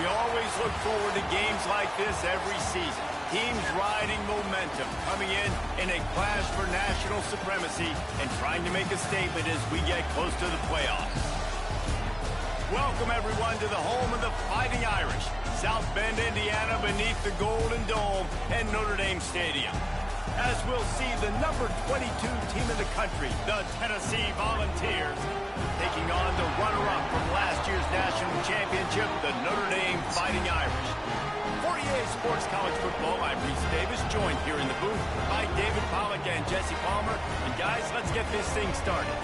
always look forward to games like this every season. Teams riding momentum, coming in a clash for national supremacy and trying to make a statement as we get close to the playoffs. Welcome, everyone, to the home of the Fighting Irish, South Bend, Indiana, beneath the Golden Dome and Notre Dame Stadium. As we'll see the number 22 team in the country, the Tennessee Volunteers, taking on the runner-up from last year's national championship, the Notre Dame Fighting Irish. For EA Sports College Football, I'm Reese Davis, joined here in the booth by David Pollack and Jesse Palmer. And guys, let's get this thing started.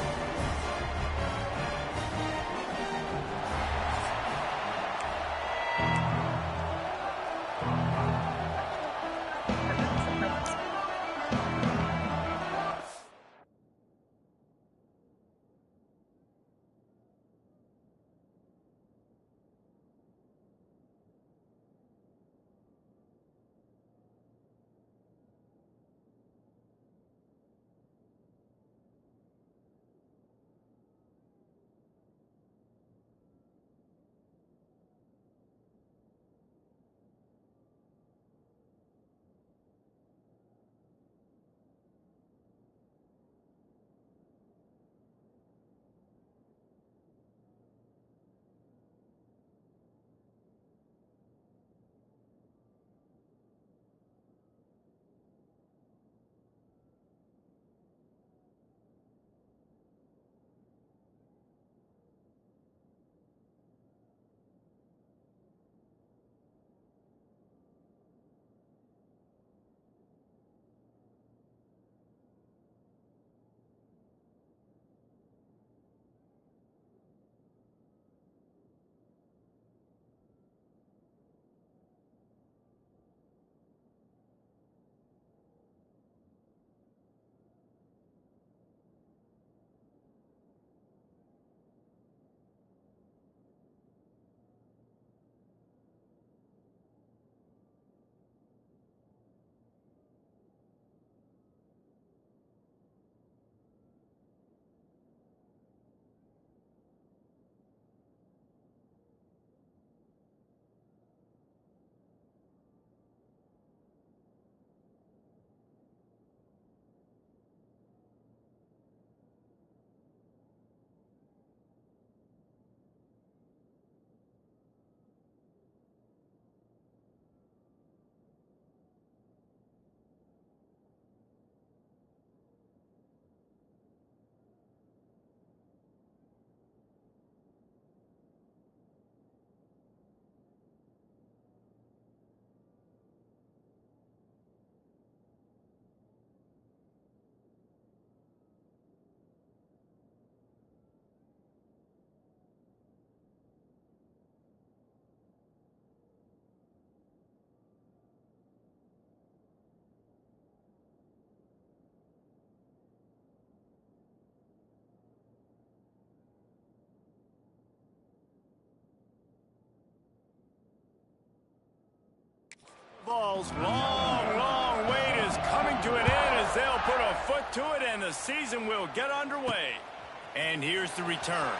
Ball's long wait is coming to an end as they'll put a foot to it and the season will get underway. And here's the return.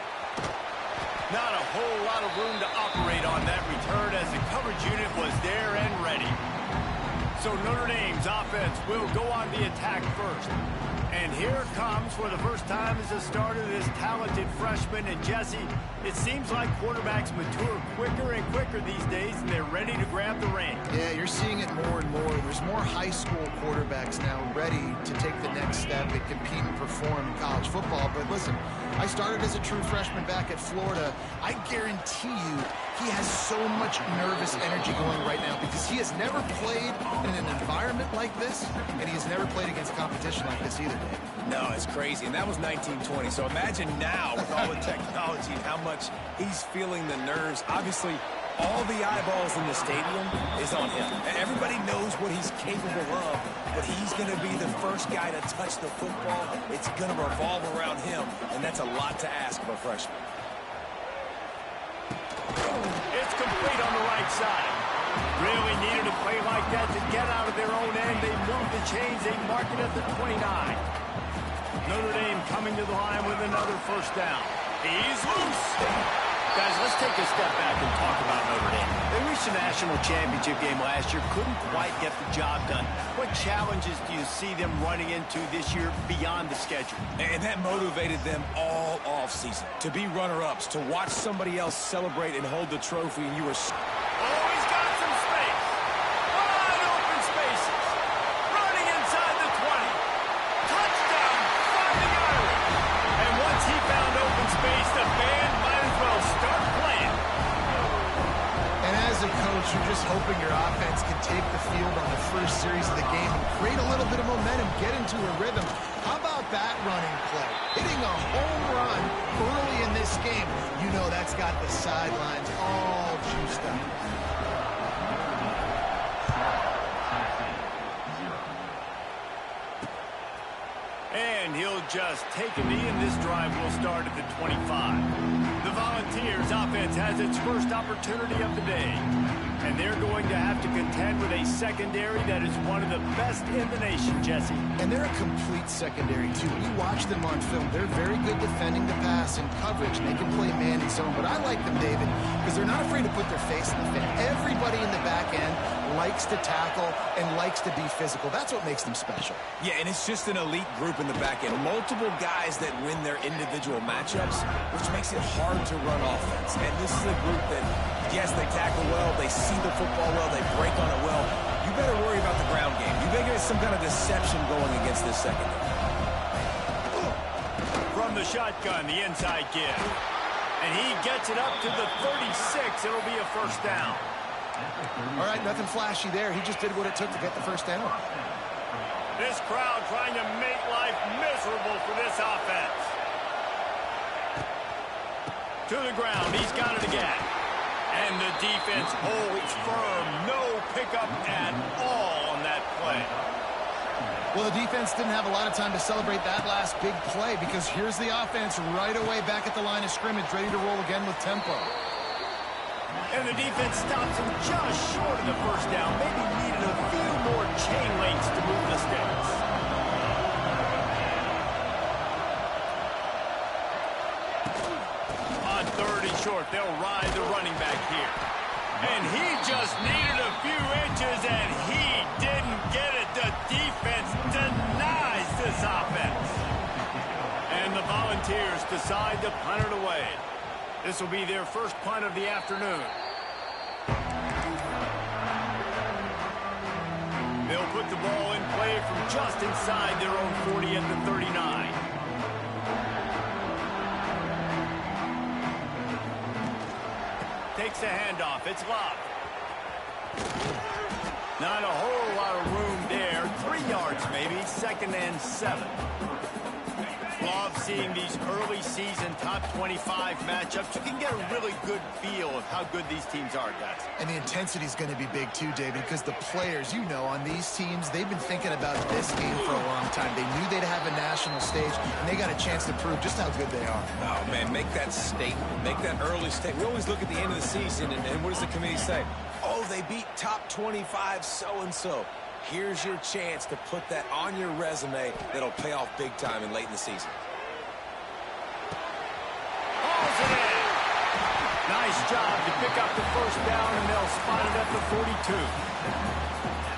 Not a whole lot of room to operate on that return as the coverage unit was there and ready. So Notre Dame's offense will go on the attack first. And here it comes for the first time as the starter, this talented freshman. And Jesse, it seems like quarterbacks mature quicker and quicker these days, and they're ready to grab the reins. Yeah, you're seeing it more and more. There's more high school quarterbacks now ready to take the next step and compete and perform in college football. But listen, I started as a true freshman back at Florida. I guarantee you he has so much nervous energy going right now because he has never played in an environment like this, and he has never played against competition like this either. No, it's crazy, and that was 1920. So imagine now with all the technology and how much he's feeling the nerves. Obviously, all the eyeballs in the stadium is on him. Everybody knows what he's capable of, but he's going to be the first guy to touch the football. It's going to revolve around him, and that's a lot to ask of a freshman. It's complete on the right side. Really needed a play like that to get out of their own end. They moved the chains. They mark it at the 29. Notre Dame coming to the line with another first down. He's loose. Guys, let's take a step back and talk about Notre Dame. They reached a national championship game last year, couldn't quite get the job done. What challenges do you see them running into this year beyond the schedule? And that motivated them all offseason. To be runner-ups, to watch somebody else celebrate and hold the trophy, and you were... Oh, he's got some space. Wide open spaces. Running inside the 20. Touchdown, Fighting Irish. And once he found open space, the band might as well start playing. And as a coach, you're just hoping your offense can take the field on the first series of the game and create a little bit of momentum, get into a rhythm. How about that running play? Hitting a home run early in this game. You know that's got the sidelines all juiced up. And he'll just take a knee, and this drive will start at the 25. The Volunteers offense has its first opportunity of the day. And they're going to have to contend with a secondary that is one of the best in the nation, Jesse. And they're a complete secondary, too. When you watch them on film, they're very good defending the pass and coverage, and they can play man and zone. But I like them, David, because they're not afraid to put their face in the fan. Everybody in the back end likes to tackle and likes to be physical. That's what makes them special. Yeah, and it's just an elite group in the back end. Multiple guys that win their individual matchups, which makes it hard to run offense. And this is a group that, yes, they tackle well, they see the football well, they break on it well. You better worry about the ground game. You better get some kind of deception going against this secondary. From the shotgun, the inside give. And he gets it up to the 36. It'll be a first down. All right, nothing flashy there. He just did what it took to get the first down. This crowd trying to make life miserable for this offense. To the ground. He's got it again. And the defense holds firm. No pickup at all on that play. Well, the defense didn't have a lot of time to celebrate that last big play because here's the offense right away back at the line of scrimmage, ready to roll again with tempo. And the defense stops him just short of the first down. Maybe needed a few more chain links to move the sticks. On third and short, they'll ride the running back here. And he just needed a few inches, and he didn't get it. The defense denies this offense. And the Volunteers decide to punt it away. This will be their first punt of the afternoon. They'll put the ball in play from just inside their own 40 at the 39. Takes the handoff. It's Love. Not a whole lot of room there. 3 yards maybe. 2nd and 7. Love seeing these early season top 25 matchups. You can get a really good feel of how good these teams are, guys. And the intensity is going to be big too, David, because the players, you know, on these teams, they've been thinking about this game for a long time. They knew they'd have a national stage, and they got a chance to prove just how good they are. Oh, man, make that statement. Make that early statement. We always look at the end of the season, and what does the committee say? Oh, they beat top 25 so-and-so. Here's your chance to put that on your resume that'll pay off big time and late in the season. Hauls it in. Nice job to pick up the first down, and they'll spot it at the 42.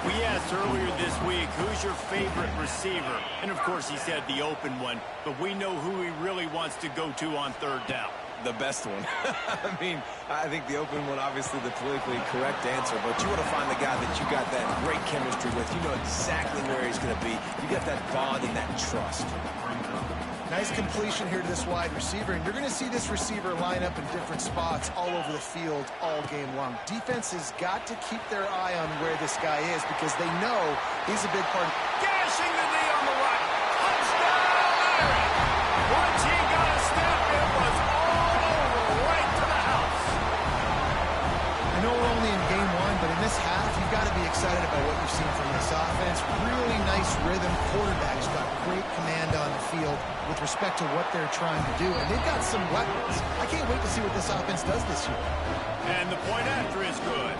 We asked earlier this week, who's your favorite receiver? And, of course, he said the open one, but we know who he really wants to go to on third down. The best one. I mean, I think the open one, obviously the politically correct answer, but you want to find the guy that you got that great chemistry with. You know exactly where he's going to be. You got that bond and that trust. Nice completion here to this wide receiver, and you're going to see this receiver line up in different spots all over the field all game long. Defense has got to keep their eye on where this guy is because they know he's a big part. Gashing the knee on the right. Touchdown, Irish. Once he got a step, it was all over right to the house. I know we're only in game one, but in this half, you've got to be excited about what you've seen from this offense. Really nice rhythm. Quarterback's got great command on the field with respect to what they're trying to do, and they've got some weapons. I can't wait to see what this offense does this year. And the point after is good.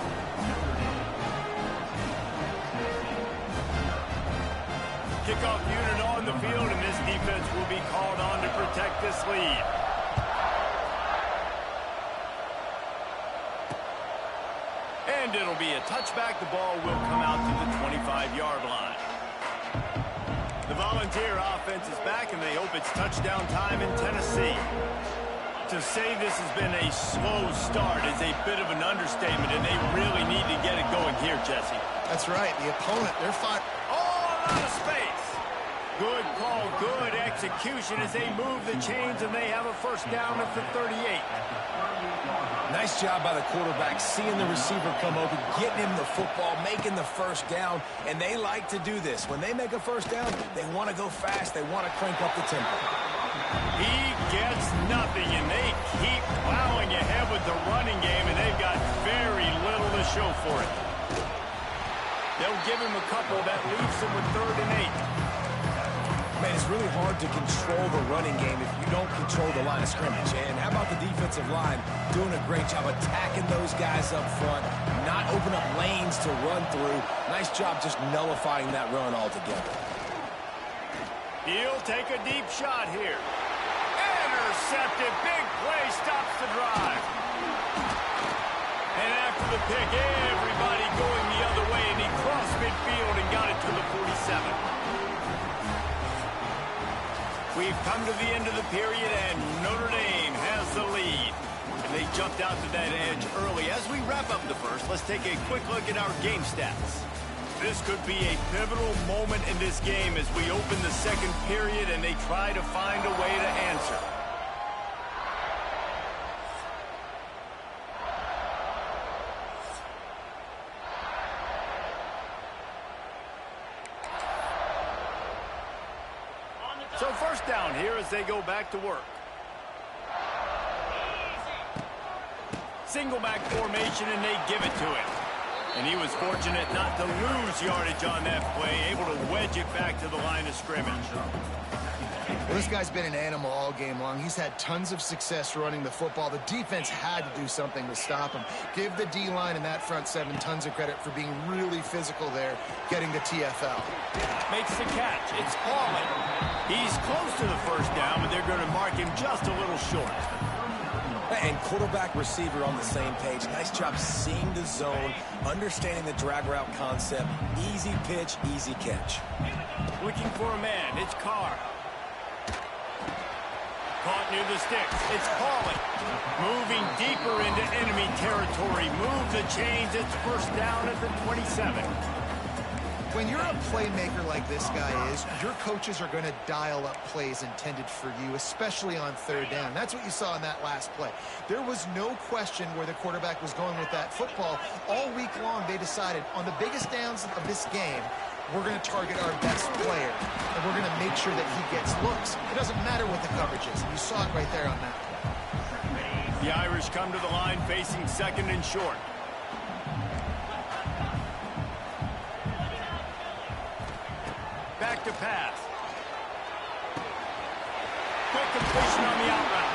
Kickoff unit on the field, and this defense will be called on to protect this lead. and it'll be a touchback. The ball will come out to the 25-yard line. The Volunteer offense is back, and they hope it's touchdown time in Tennessee. To say this has been a slow start is a bit of an understatement, and they really need to get it going here, Jesse. That's right. The opponent, they're fine. Oh, out of space. Good call, good execution as they move the chains, and they have a first down at the 38. Nice job by the quarterback, seeing the receiver come open, getting him the football, making the first down, and they like to do this. When they make a first down, they want to go fast. They want to crank up the tempo. He gets nothing, and they keep plowing ahead with the running game, and they've got very little to show for it. They'll give him a couple that leaves him with 3rd and 8. Man, it's really hard to control the running game if you don't control the line of scrimmage. And how about the defensive line doing a great job attacking those guys up front, not open up lanes to run through. Nice job just nullifying that run altogether. He'll take a deep shot here. Intercepted. Big play stops the drive. And after the pick, everybody going the other way, and he crossed midfield and got it to the 47. We've come to the end of the period, and Notre Dame has the lead. And they jumped out to that edge early. As we wrap up the first, let's take a quick look at our game stats. This could be a pivotal moment in this game as we open the second period and they try to find a way to answer. So first down here as they go back to work. Single back formation, and they give it to him. And he was fortunate not to lose yardage on that play, able to wedge it back to the line of scrimmage. Well, this guy's been an animal all game long. He's had tons of success running the football. The defense had to do something to stop him. Give the D-line and that front seven tons of credit for being really physical there, getting the TFL. Makes the catch. It's Pauling. He's close to the first down, but they're going to mark him just a little short. And quarterback receiver on the same page. Nice job seeing the zone, understanding the drag route concept. Easy pitch, easy catch. Looking for a man. It's Carr. Caught near the sticks. It's Pauling. Moving deeper into enemy territory. Move the chains. It's first down at the 27. When you're a playmaker like this guy is, your coaches are going to dial up plays intended for you, especially on third down. That's what you saw in that last play. There was no question where the quarterback was going with that football. All week long, they decided on the biggest downs of this game, we're going to target our best player, and we're going to make sure that he gets looks. It doesn't matter what the coverage is. You saw it right there on that play. The Irish come to the line facing second and short. Back to pass. Quick completion on the out route.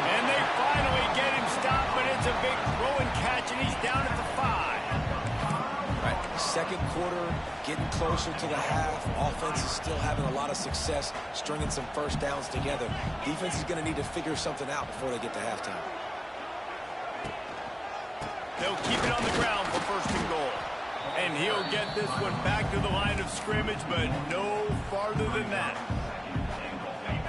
And they finally get him stopped, but it's a big throw and catch, and he's down at the 5. Right, second quarter, getting closer to the half. Offense is still having a lot of success, stringing some first downs together. Defense is going to need to figure something out before they get to halftime. They'll keep it on the ground for first and goal. And he'll get this one back to the line of scrimmage, but no farther than that.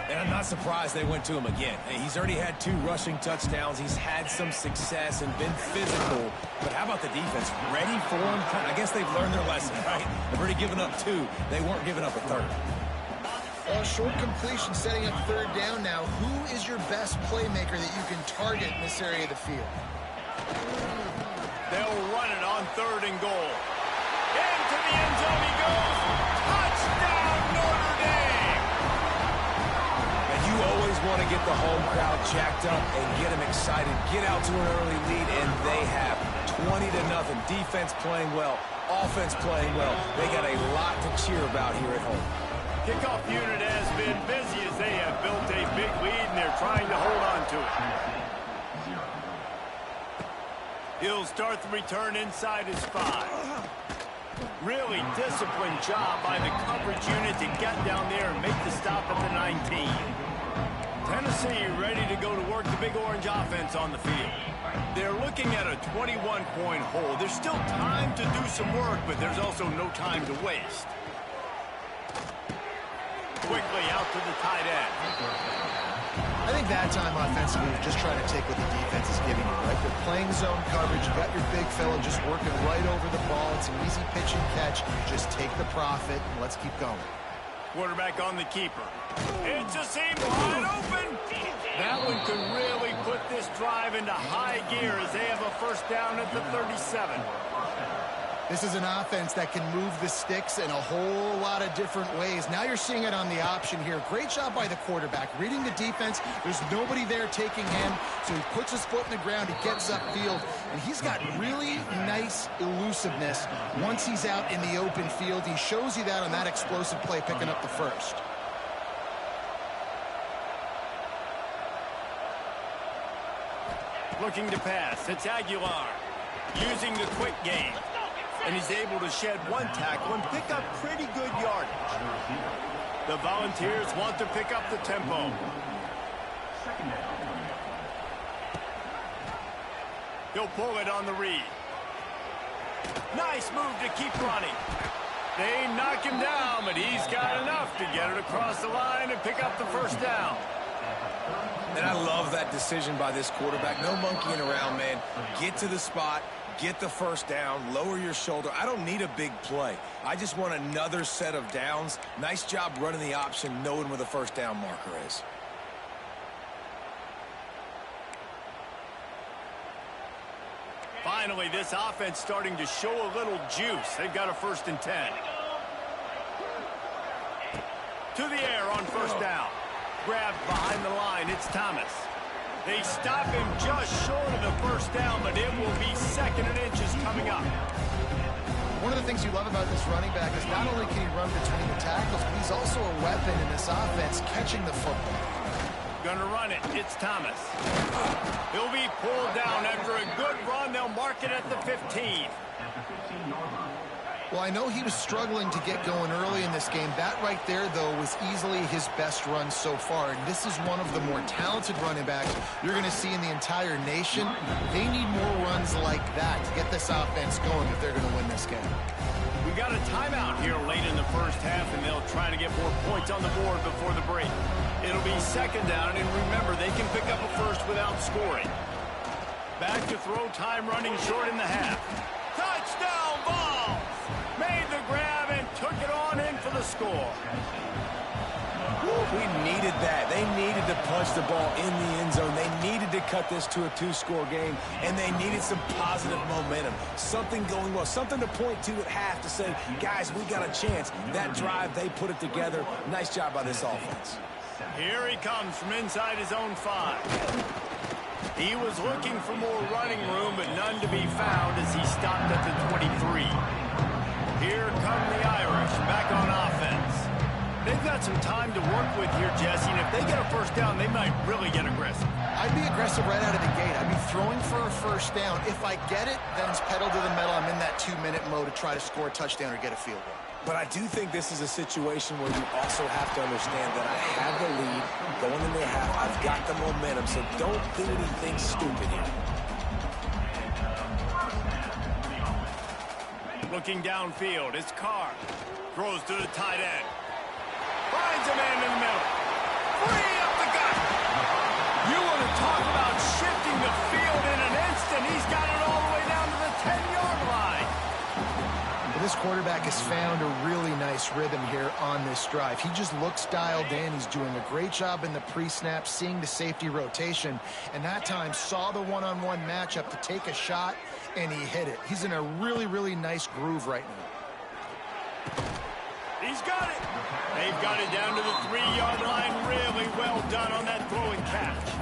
And I'm not surprised they went to him again. He's already had 2 rushing touchdowns. He's had some success and been physical. But how about the defense? Ready for him? I guess they've learned their lesson, right? They've already given up 2. They weren't giving up a third. Short completion, setting up third down now. Who is your best playmaker that you can target in this area of the field? They'll run it on third and goal. Into the end zone he goes. Touchdown, Notre Dame! And you always want to get the home crowd jacked up and get them excited. Get out to an early lead, and they have 20-0. Defense playing well. Offense playing well. They got a lot to cheer about here at home. Kickoff unit has been busy as they have built a big lead, and they're trying to hold on to it. He'll start the return inside his 5. Really disciplined job by the coverage unit to get down there and make the stop at the 19. Tennessee ready to go to work, the Big Orange offense on the field. They're looking at a 21-point hole. There's still time to do some work, but there's also no time to waste. Quickly out to the tight end. I think that time offensively, you're just trying to take what the defense is giving you, right? They're playing zone coverage. You got your big fella just working right over the ball. It's an easy pitch and catch. Just take the profit, and let's keep going. Quarterback on the keeper. It's a seam wide open. That one could really put this drive into high gear as they have a first down at the 37. This is an offense that can move the sticks in a whole lot of different ways. Now you're seeing it on the option here. Great job by the quarterback. Reading the defense, there's nobody there taking him, so he puts his foot in the ground, he gets upfield, and he's got really nice elusiveness once he's out in the open field. He shows you that on that explosive play, picking up the first. Looking to pass. It's Aguilar using the quick game. And he's able to shed one tackle and pick up pretty good yardage. The Volunteers want to pick up the tempo. He'll pull it on the read. Nice move to keep running. They knock him down, but he's got enough to get it across the line and pick up the first down. And I love that decision by this quarterback. No monkeying around, man. Get to the spot. Get the first down, lower your shoulder. I don't need a big play. I just want another set of downs. Nice job running the option, knowing where the first down marker is. Finally, this offense starting to show a little juice. They've got a 1st and 10. To the air on first down. Grabbed behind the line. It's Thomas. They stop him just short of the first down, but it will be 2nd and inches coming up. One of the things you love about this running back is not only can he run between the tackles, but he's also a weapon in this offense, catching the football. Gonna run it. It's Thomas. He'll be pulled down after a good run. They'll mark it at the 15. Well, I know he was struggling to get going early in this game. That right there, though, was easily his best run so far. And this is one of the more talented running backs you're going to see in the entire nation. They need more runs like that to get this offense going if they're going to win this game. We got a timeout here late in the first half, and they'll try to get more points on the board before the break. It'll be 2nd down, and remember, they can pick up a first without scoring. Back to throw, time running short in the half. Touchdown, Vols! Made the grab and took it on in for the score. We needed that. They needed to punch the ball in the end zone. They needed to cut this to a 2-score game, and they needed some positive momentum. Something going well, something to point to at half to say, guys, we got a chance. That drive, they put it together. Nice job by this offense. Here he comes from inside his own 5. He was looking for more running room, but none to be found as he stopped at the 23. Here come the Irish back on offense. They've got some time to work with here, Jesse, and if they get a first down, they might really get aggressive. I'd be aggressive right out of the gate. I'd be throwing for a first down. If I get it, then it's pedal to the metal. I'm in that 2-minute mode to try to score a touchdown or get a field goal. But I do think this is a situation where you also have to understand that I have the lead going into half. I've got the momentum, so don't do anything stupid here. Looking downfield, it's Carr. Throws to the tight end. Finds a man in the middle. Free up the gut. You want to talk about shifting the field in an instant. He's got it all the way down to the 10-yard line. This quarterback has found a really nice rhythm here on this drive. He just looks dialed in. He's doing a great job in the pre-snap, seeing the safety rotation, and that time saw the one-on-one matchup to take a shot, and he hit it. He's in a really, really nice groove right now. He's got it. They've got it down to the 3-yard line. Really well done on that throw and catch.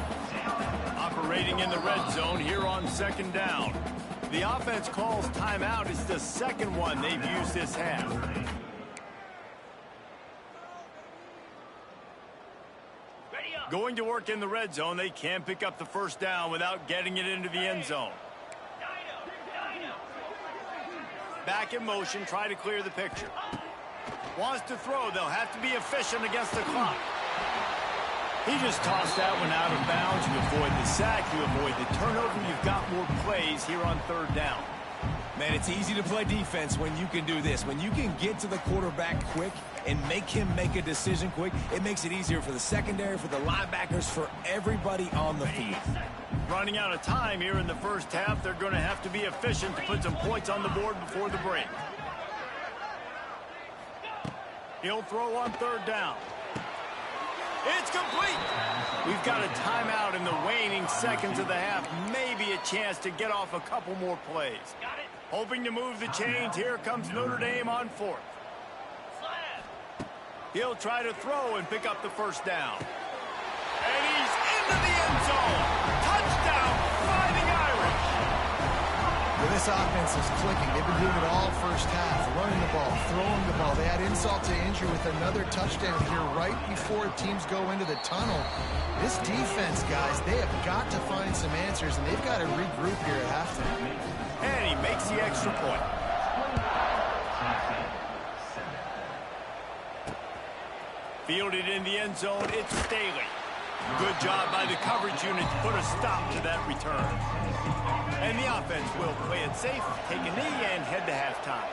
Operating in the red zone here on 2nd down. The offense calls timeout. It's the 2nd one they've used this half. Going to work in the red zone. They can't pick up the first down without getting it into the end zone. Back in motion, try to clear the picture. Wants to throw. They'll have to be efficient against the clock. He just tossed that one out of bounds. You avoid the sack, you avoid the turnover. You've got more plays here on third down. Man, it's easy to play defense when you can do this. When you can get to the quarterback quick and make him make a decision quick, it makes it easier for the secondary, for the linebackers, for everybody on the field. Running out of time here in the first half. They're going to have to be efficient to put some points on the board before the break. He'll throw on third down. It's complete. We've got a timeout in the waning seconds of the half. Maybe a chance to get off a couple more plays. Hoping to move the chains. Here comes Notre Dame on fourth. He'll try to throw and pick up the first down. And he's into the end zone. Touchdown, Fighting Irish. Well, this offense is clicking. They've been doing it all first half. Running the ball, throwing the ball. They had insult to injury with another touchdown here right before teams go into the tunnel. This defense, guys, they have got to find some answers, and they've got to regroup here at halftime. And he makes the extra point. Fielded in the end zone, it's Staley. Good job by the coverage unit to put a stop to that return. And the offense will play it safe, take a knee, and head to halftime.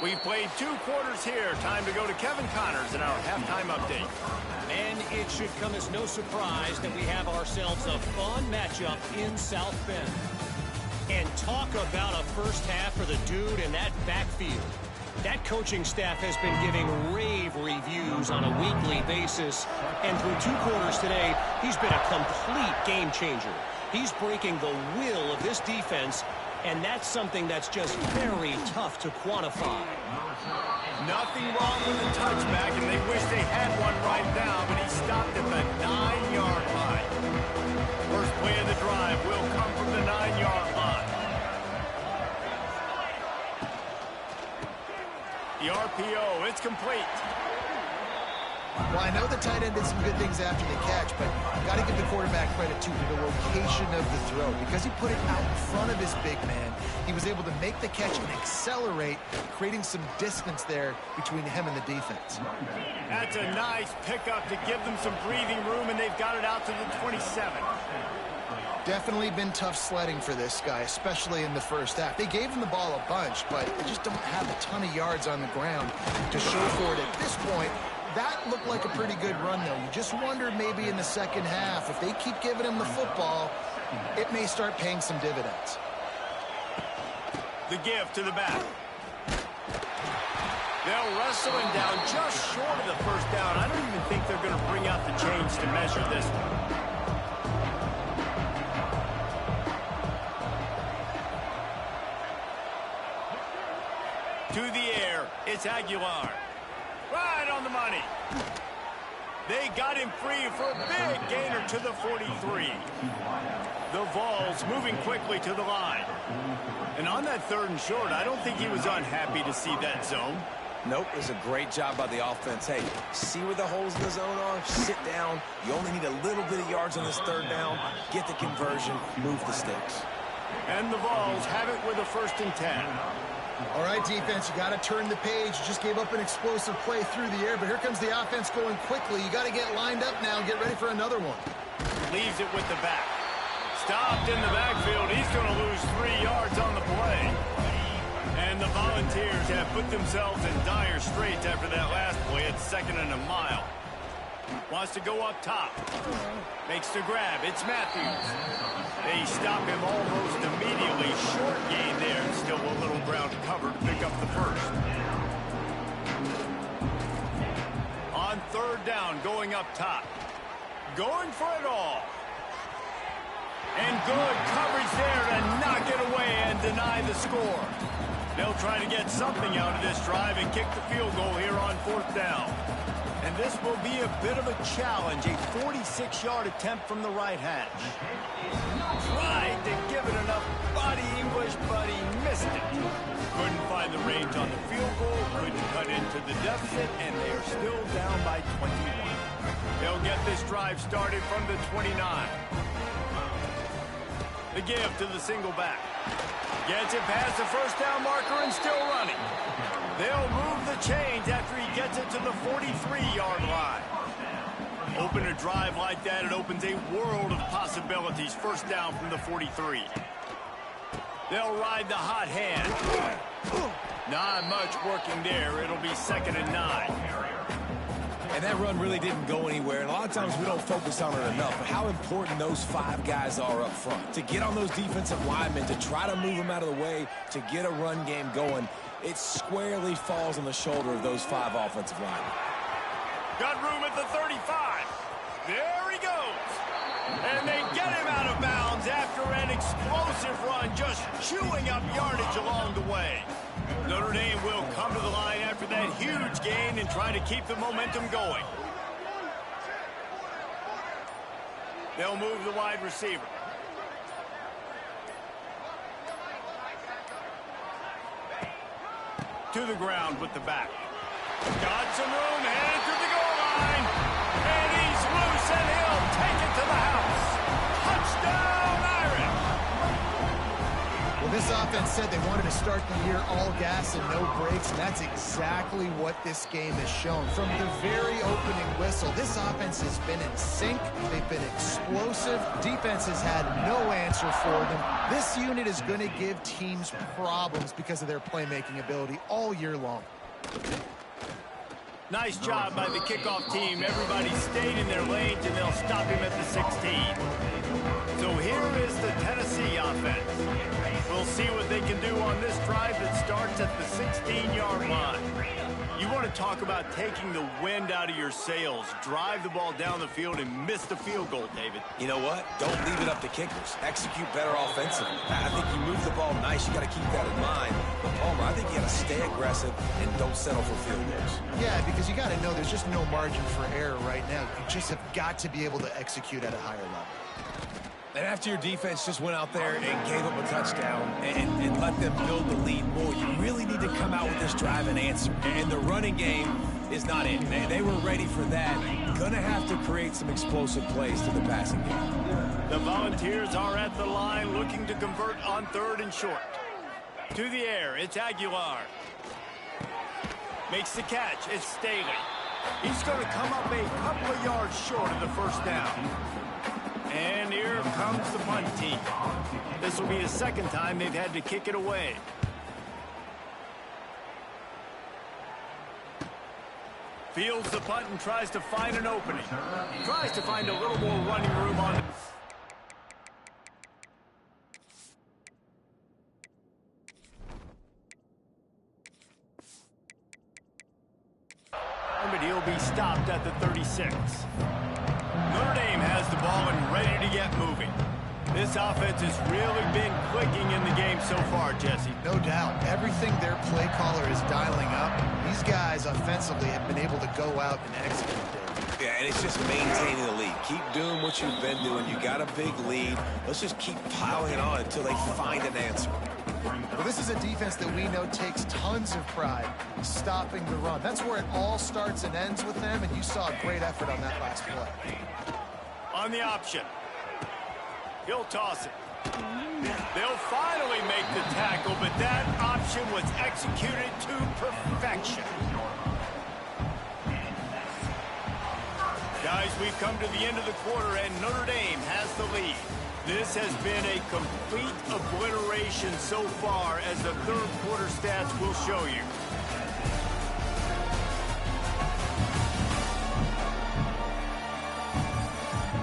We've played 2 quarters here. Time to go to Kevin Connors in our halftime update. And it should come as no surprise that we have ourselves a fun matchup in South Bend. And talk about a first half for the dude in that backfield. That coaching staff has been giving rave reviews on a weekly basis. And through 2 quarters today, he's been a complete game changer. He's breaking the will of this defense, and that's something that's just very tough to quantify. Nothing wrong with the touchback, and they wish they had one right now, but he stopped at the 9-yard line. First play of the drive will come from the 9-yard line. The RPO, it's complete. Well, I know the tight end did some good things after the catch, but got to give the quarterback credit, too, for the location of the throw. Because he put it out in front of his big man, he was able to make the catch and accelerate, creating some distance there between him and the defense. That's a nice pickup to give them some breathing room, and they've got it out to the 27. Definitely been tough sledding for this guy, especially in the first half. They gave him the ball a bunch, but they just don't have a ton of yards on the ground to show for it at this point. That looked like a pretty good run, though. You just wonder maybe in the second half, if they keep giving him the football, it may start paying some dividends. The give to the back. They'll wrestle him down just short of the first down. I don't even think they're going to bring out the chains to measure this one. To the air, it's Aguilar. Right on the money. They got him free for a big gainer to the 43. The Vols moving quickly to the line. And on that 3rd and short, I don't think he was unhappy to see that zone. Nope, it was a great job by the offense. Hey, see where the holes in the zone are? Sit down. You only need a little bit of yards on this 3rd down. Get the conversion. Move the sticks. And the Vols have it with a 1st and 10. All right, defense, you got to turn the page. You just gave up an explosive play through the air, but here comes the offense going quickly. You got to get lined up now and get ready for another one. Leaves it with the back. Stopped in the backfield. He's going to lose 3 yards on the play. And the Volunteers have put themselves in dire straits after that last play at 2nd and a mile. Wants to go up top. Makes the grab. It's Matthews. They stop him almost immediately. Short gain there. Still a little ground to cover to pick up the 1st. On 3rd down, going up top. Going for it all. And good coverage there to knock it away and deny the score. They'll try to get something out of this drive and kick the field goal here on 4th down. And this will be a bit of a challenge, a 46-yard attempt from the right hash. Tried to give it enough body English, but he missed it. Couldn't find the range on the field goal, couldn't cut into the deficit, and they are still down by 21. They'll get this drive started from the 29. The give to the single back. Gets it past the first down marker and still running. They'll move the chains after he gets it to the 43-yard line. Open a drive like that, it opens a world of possibilities. First down from the 43. They'll ride the hot hand. Not much working there. It'll be 2nd and 9. And that run really didn't go anywhere. And a lot of times we don't focus on it enough. But how important those 5 guys are up front. To get on those defensive linemen, to try to move them out of the way, to get a run game going, it squarely falls on the shoulder of those 5 offensive linemen. Got room at the 35. There he goes. And they get him out of bounds after an explosive run, just chewing up yardage along the way. Notre Dame will come to the line after that huge gain and try to keep the momentum going. They'll move the wide receiver. To the ground with the back. Got some room, headed to the goal line. And he's loose, and he'll take it to the house. Touchdown, Irish! Well, this offense said they wanted to start the year all gas and no brakes, and that's exactly what this game has shown. From the very opening whistle, this offense has been in sync. They've been explosive. Defense has had no answer for them. This unit is going to give teams problems because of their playmaking ability all year long. Nice job by the kickoff team. Everybody stayed in their lanes, and they'll stop him at the 16. So here is the Tennessee offense. We'll see what they can do on this drive that starts at the 16-yard line. You want to talk about taking the wind out of your sails. Drive the ball down the field and miss the field goal, David. You know what? Don't leave it up to kickers. Execute better offensively. I think you move the ball nice. You got to keep that in mind. But Palmer, I think you got to stay aggressive and don't settle for field goals. Yeah, because you got to know there's just no margin for error right now. You just have got to be able to execute at a higher level. And after your defense just went out there and gave up a touchdown and let them build the lead more, you really need to come out with this drive and answer. And the running game is not in. They were ready for that. Going to have to create some explosive plays to the passing game. The Volunteers are at the line looking to convert on 3rd and short. To the air, it's Aguilar. Makes the catch, it's Staley. He's going to come up a couple of yards short of the first down. And here comes the punt team. This will be the 2nd time they've had to kick it away. Fields the punt and tries to find an opening. Tries to find a little more running room on it. But he'll be stopped at the 36. Notre Dame has the ball and ready to get moving. This offense has really been clicking in the game so far, Jesse. No doubt. Everything their play caller is dialing up, these guys offensively have been able to go out and execute there. Yeah, and it's just maintaining the lead. Keep doing what you've been doing. You got a big lead. Let's just keep piling it on until they find an answer. Well, this is a defense that we know takes tons of pride stopping the run. That's where it all starts and ends with them, and you saw a great effort on that last play. On the option. He'll toss it. They'll finally make the tackle, but that option was executed to perfection. Guys, we've come to the end of the quarter, and Notre Dame has the lead. This has been a complete obliteration so far, as the 3rd quarter stats will show you.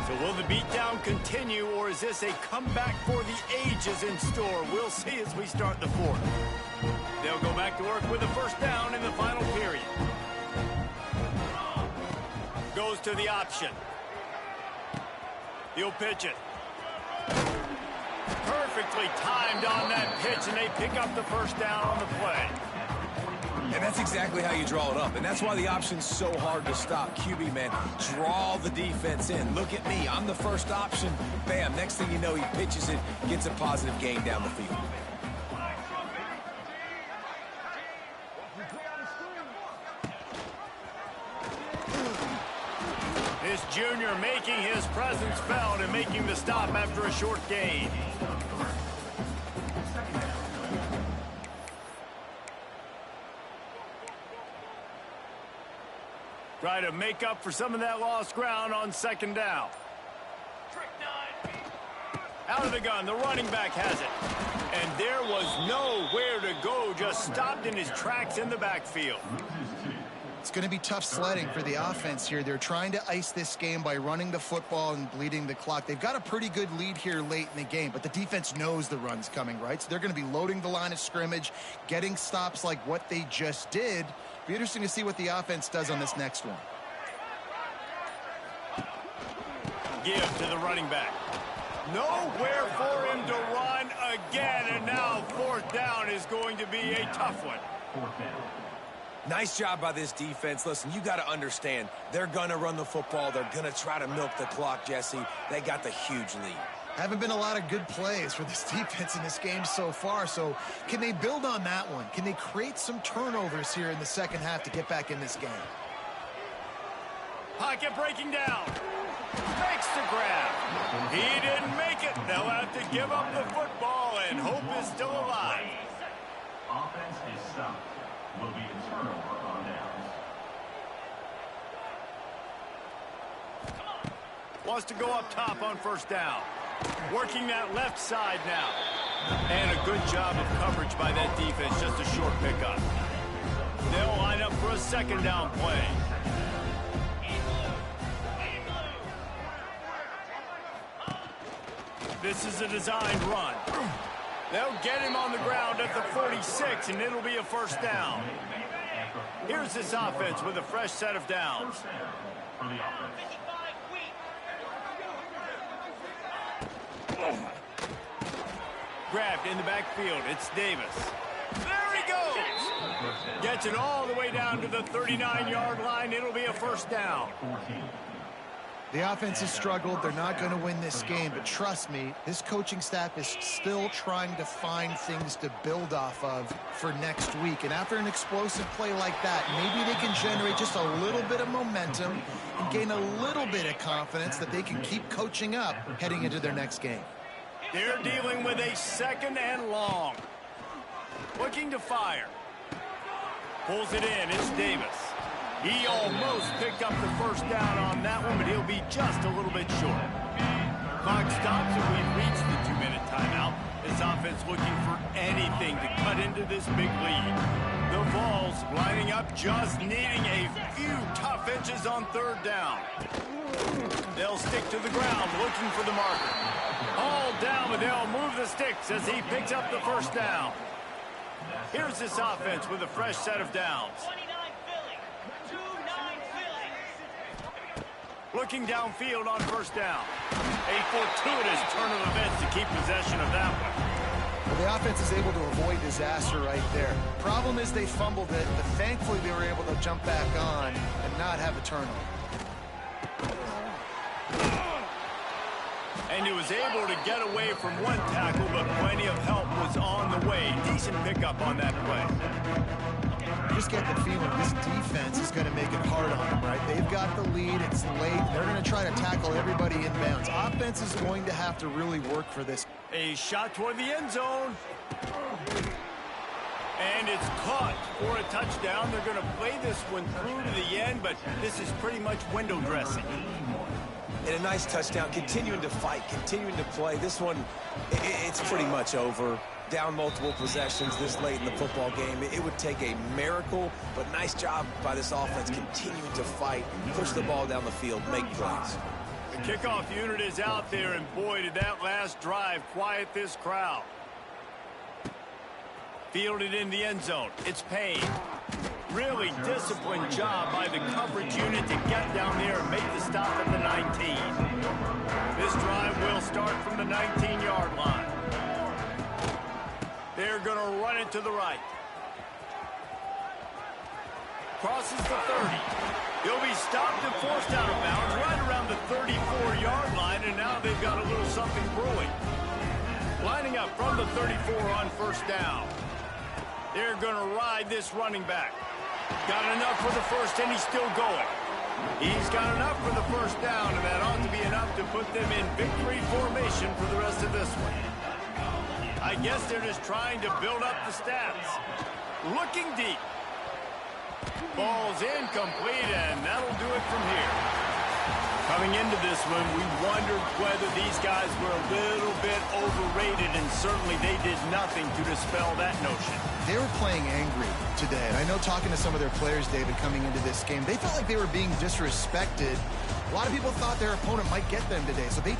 So will the beatdown continue, or is this a comeback for the ages in store? We'll see as we start the 4th. They'll go back to work with a first down in the final period. Goes to the option. He'll pitch it. Perfectly timed on that pitch, and they pick up the first down on the play. And that's exactly how you draw it up. And that's why the option's so hard to stop. QB, man, draw the defense in. Look at me. I'm the first option. Bam. Next thing you know, he pitches it, gets a positive gain down the field. This junior making his presence felt and making the stop after a short gain. Try to make up for some of that lost ground on second down. Out of the gun, the running back has it. And there was nowhere to go, just stopped in his tracks in the backfield. It's going to be tough sledding for the offense here. They're trying to ice this game by running the football and bleeding the clock. They've got a pretty good lead here late in the game, but the defense knows the run's coming, right? So they're going to be loading the line of scrimmage, getting stops like what they just did. Be interesting to see what the offense does on this next one. Give to the running back. Nowhere for him to run again, and now fourth down is going to be a tough one. Nice job by this defense. Listen, you got to understand, they're going to run the football. They're going to try to milk the clock, Jesse. They got the huge lead. Haven't been a lot of good plays for this defense in this game so far, so can they build on that one? Can they create some turnovers here in the second half to get back in this game? Pocket breaking down. Makes the grab. He didn't make it. They'll have to give up the football, and hope is still alive. Offense is stopped. Will be a turnover on downs. Wants to go up top on first down. Working that left side now. And a good job of coverage by that defense. Just a short pickup. They'll line up for a second down play. This is a designed run. They'll get him on the ground at the 46, and it'll be a first down. Here's this offense with a fresh set of downs. Grabbed in the backfield. It's Davis. There he goes. Gets it all the way down to the 39-yard line. It'll be a first down. The offense has struggled. They're not going to win this game, but trust me, this coaching staff is still trying to find things to build off of for next week. And after an explosive play like that, maybe they can generate just a little bit of momentum and gain a little bit of confidence that they can keep coaching up heading into their next game. They're dealing with a second and long. Looking to fire. Pulls it in. It's Davis. He almost picked up the first down on that one, but he'll be just a little bit short. Clock stops, and we've reached the 2-minute timeout. This offense looking for anything to cut into this big lead. The Vols lining up, just needing a few tough inches on third down. They'll stick to the ground, looking for the marker. All down, but they'll move the sticks as he picks up the first down. Here's this offense with a fresh set of downs. Looking downfield on first down. A fortuitous turn of events to keep possession of that one. Well, the offense is able to avoid disaster right there. Problem is they fumbled it, but thankfully they were able to jump back on and not have a turnover. And he was able to get away from one tackle, but plenty of help was on the way. Decent pickup on that play. Just get the feeling this defense is going to make it hard on them, right? They've got the lead. It's late. They're going to try to tackle everybody inbounds. Offense is going to have to really work for this. A shot toward the end zone. And it's caught for a touchdown. They're going to play this one through to the end, but this is pretty much window dressing. And a nice touchdown, continuing to fight, continuing to play. This one, it's pretty much over. Down multiple possessions this late in the football game. It would take a miracle, but nice job by this offense continuing to fight, push the ball down the field, make plays. The kickoff unit is out there, and boy, did that last drive quiet this crowd. Fielded in the end zone. It's Payne. Really disciplined job by the coverage unit to get down there and make the stop at the 19. This drive will start from the 19-yard line. They're going to run it to the right. Crosses the 30. He'll be stopped and forced out of bounds right around the 34-yard line, and now they've got a little something brewing. Lining up from the 34 on first down. They're going to ride this running back. Got enough for the first, and he's still going. He's got enough for the first down, and that ought to be enough to put them in victory formation for the rest of this one. I guess they're just trying to build up the stats. Looking deep. Ball's incomplete, and that'll do it from here. Coming into this one, we wondered whether these guys were a little bit overrated, and certainly they did nothing to dispel that notion. They were playing angry today, and I know talking to some of their players, David, coming into this game, they felt like they were being disrespected. A lot of people thought their opponent might get them today, so they